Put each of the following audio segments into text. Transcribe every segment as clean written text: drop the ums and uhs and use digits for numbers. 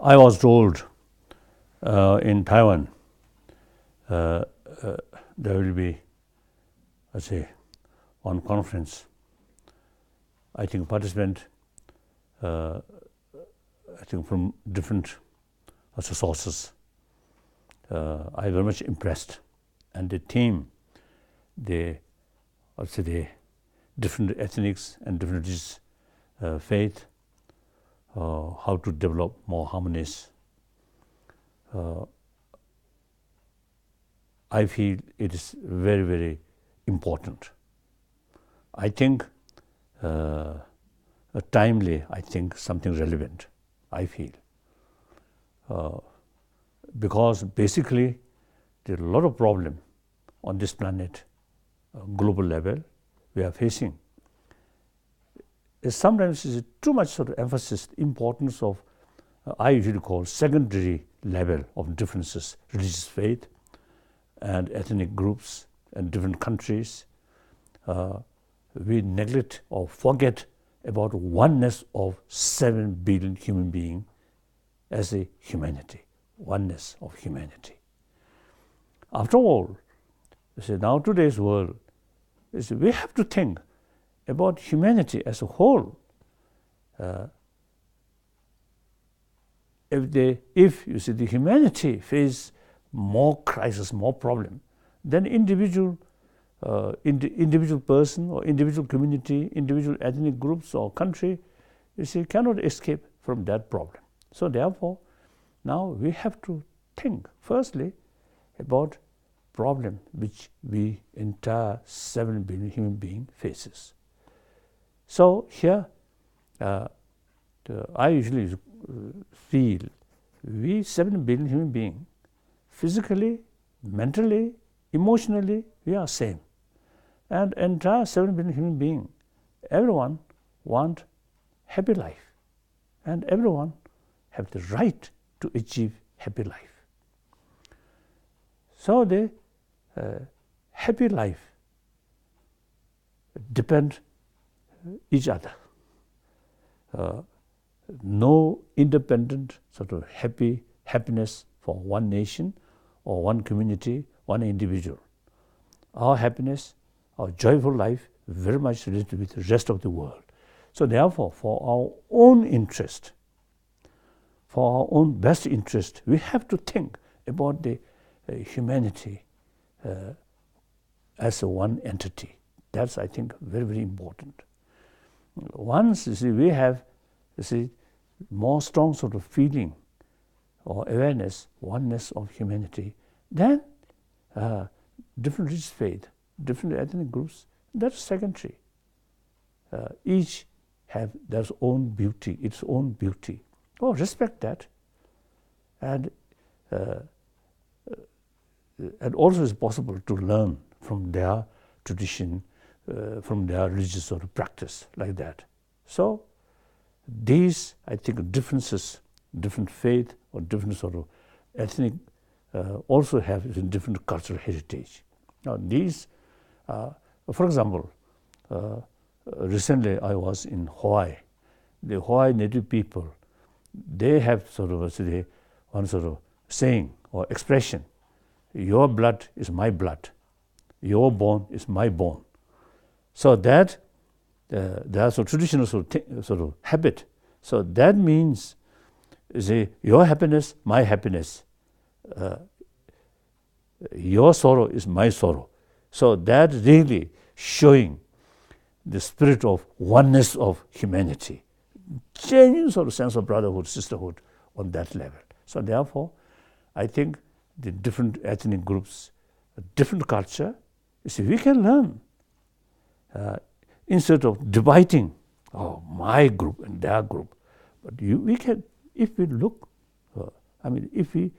I was told in Taiwan there will be, let's say, one conference. I think participant, I think from different sources. I very much impressed, and the theme, the different ethnics and different religious faith, how to develop more harmonies. I feel it is very, very important. I think timely, I think something relevant, I feel. Because basically there are a lot of problems on this planet, global level, we are facing. Sometimes is too much sort of emphasis, importance of, I usually call secondary level of differences, religious faith and ethnic groups and different countries. We neglect or forget about oneness of 7 billion human beings as a humanity, oneness of humanity. After all, now today's world, we have to think about humanity as a whole. If you see the humanity face more crisis, more problem, then individual person or individual community, individual ethnic groups or country, cannot escape from that problem. So therefore, now we have to think firstly about problem which we entire 7 billion human being faces. So here, I usually feel we 7 billion human beings, physically, mentally, emotionally, we are same. And entire 7 billion human beings, everyone want happy life, and everyone have the right to achieve happy life. So the happy life depend each other. No independent sort of happiness for one nation or one community, one individual. Our happiness, our joyful life, very much related with the rest of the world. So therefore, for our own interest, for our own best interest, we have to think about the humanity as a one entity. That's, I think, very, very important. Once we have more strong sort of feeling or awareness, oneness of humanity, then different religious faith, different ethnic groups, that's secondary. Each have their own beauty, its own beauty. Oh, respect that, and also it's possible to learn from their tradition, from their religious sort of practice like that. So these, I think, differences, different faith or different sort of ethnic, also have different cultural heritage. Now these, for example, recently I was in Hawaii. The Hawaii native people, they have sort of one sort of saying or expression: your blood is my blood, your bone is my bone. So that there's a traditional sort of habit. So that means, your happiness, my happiness, your sorrow is my sorrow. So that really showing the spirit of oneness of humanity, genuine sort of sense of brotherhood, sisterhood on that level. So therefore, I think the different ethnic groups, different culture, we can learn. Instead of dividing, my group and their group, but we can, if we look, if we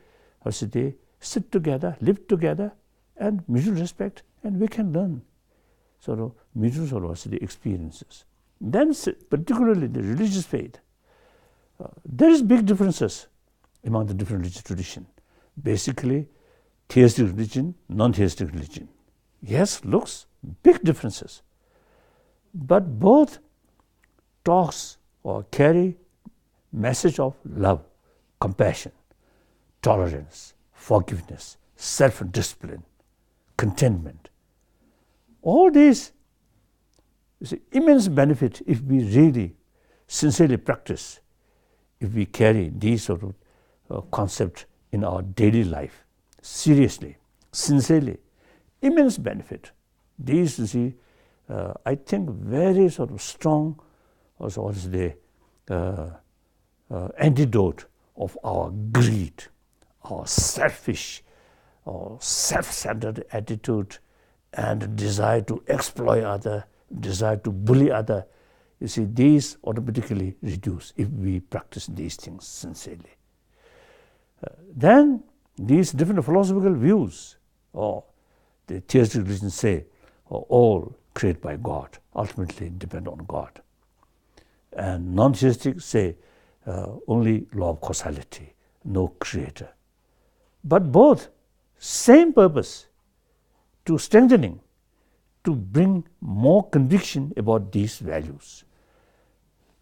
sit together, live together, and mutual respect, and we can learn sort of mutual sort of experiences. Then, particularly the religious faith, there is big differences among the different religious traditions. Basically, theistic religion, non-theistic religion. Yes, looks big differences. But both talks or carry message of love, compassion, tolerance, forgiveness, self-discipline, contentment. All these is immense benefit if we really sincerely practice, if we carry these sort of concepts in our daily life, seriously, sincerely, immense benefit. These, you see, I think very sort of strong, also what is the antidote of our greed, our selfish, or self-centered attitude, and desire to exploit other, desire to bully other. You see, these automatically reduce if we practice these things sincerely. Then these different philosophical views, or the theistic religions say, are all created by God, ultimately depend on God. And non-theistic say only law of causality, no creator. But both, same purpose, to strengthening, to bring more conviction about these values.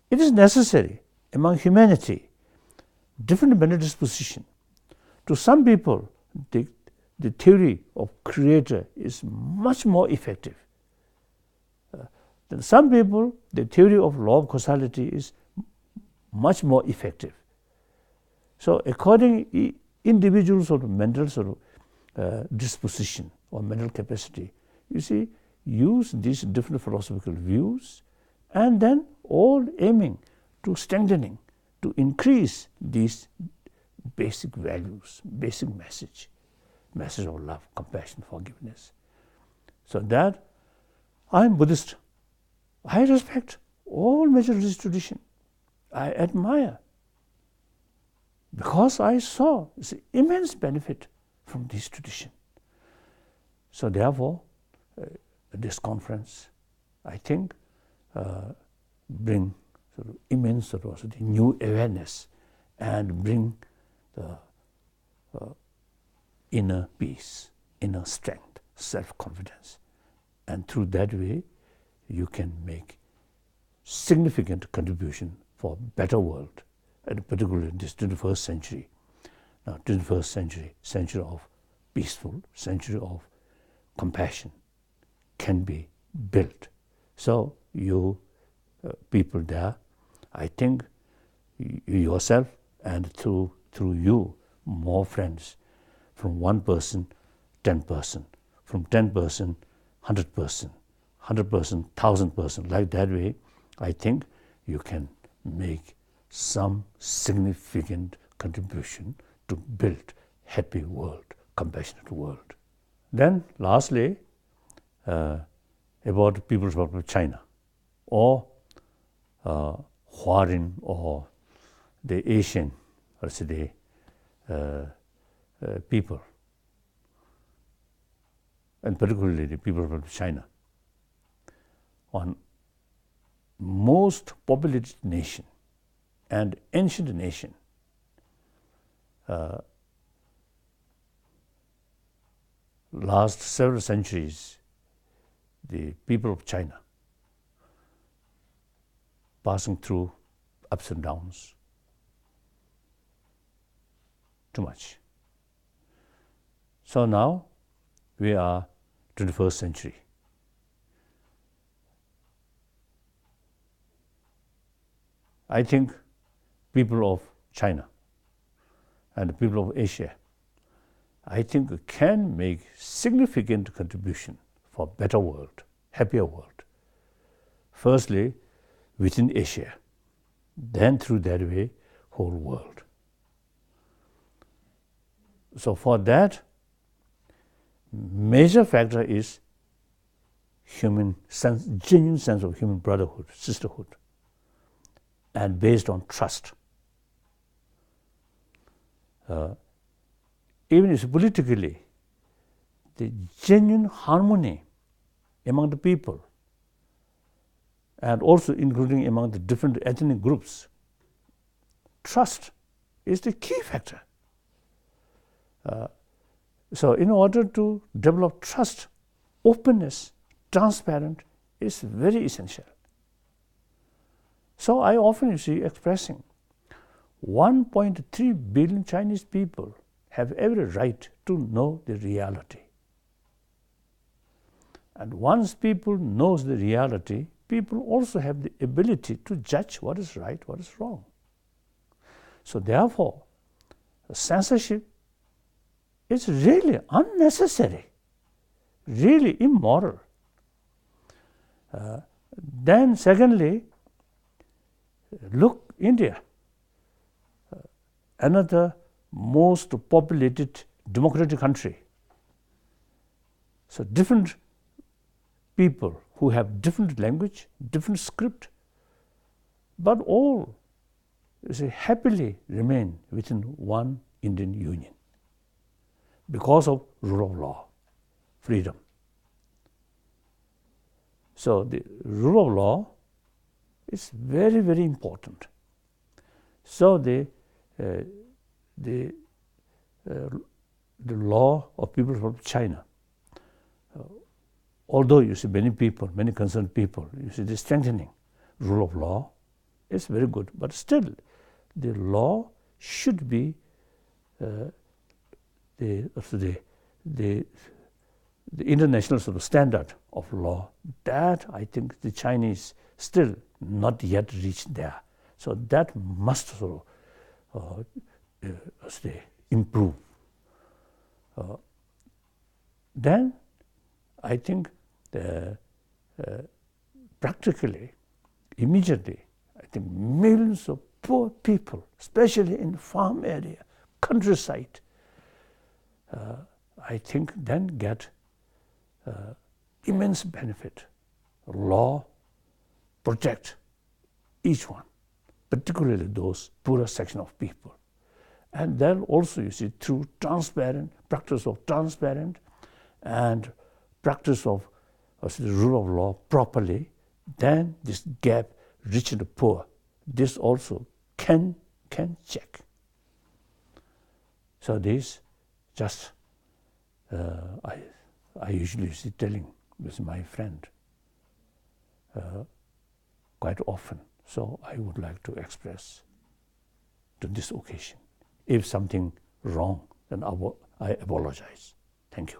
It is necessary among humanity, different mental disposition. To some people, the theory of creator is much more effective. Then some people, the theory of law of causality is much more effective. So according individual sort of mental sort of disposition or mental capacity, you see, use these different philosophical views, and then all aiming to strengthening, to increase these basic values, basic message of love, compassion, forgiveness. So that I am Buddhist. I respect all major religious tradition. I admire, because I saw immense benefit from this tradition. So therefore, this conference, I think, bring sort of immense sort of new awareness and bring the inner peace, inner strength, self-confidence. And through that way, you can make significant contribution for a better world, and particularly in this 21st century. Now, 21st century, century of peaceful, century of compassion, can be built. So you people there, I think you yourself, and through you, more friends, from 1 person, 10 person, from 10 person, 100 person, 100 person, 1,000 person, like that way, I think you can make some significant contribution to build happy world, compassionate world. Then lastly, about the People's Republic of China, or Huarin, or the Asian, or say the people, and particularly the People's Republic of China, on most populated nation and ancient nation, last several centuries, the people of China passing through ups and downs too much. So now we are 21st century. I think people of China and the people of Asia, I think can make significant contribution for a better world, happier world. Firstly, within Asia, then through that way, whole world. So for that, major factor is human sense, genuine sense of human brotherhood, sisterhood, and based on trust. Even if politically, the genuine harmony among the people, and also including among the different ethnic groups, trust is the key factor. So in order to develop trust, openness, transparent is very essential. So I often see expressing, 1.3 billion Chinese people have every right to know the reality. And once people know the reality, people also have the ability to judge what is right, what is wrong. So therefore, censorship is really unnecessary, really immoral. Then secondly, look, India, another most populated democratic country. So different people who have different language, different script, but all happily remain within one Indian Union because of rule of law, freedom. So the rule of law is very, very important. So the law of people from China, although you see many people, many concerned people, you see the strengthening rule of law is very good, but still the law should be the international sort of standard of law. That I think the Chinese still not yet reached there. So that must sort of improve. Then I think practically, immediately, I think millions of poor people, especially in farm area, countryside, I think then get immense benefit. Law protect each one, particularly those poorer section of people. And then also you see through practice of transparent and practice of the rule of law properly, then this gap rich and poor, this also can check. So this just I usually see telling with my friend quite often. So I would like to express to this occasion. If something wrong, then I apologize. Thank you.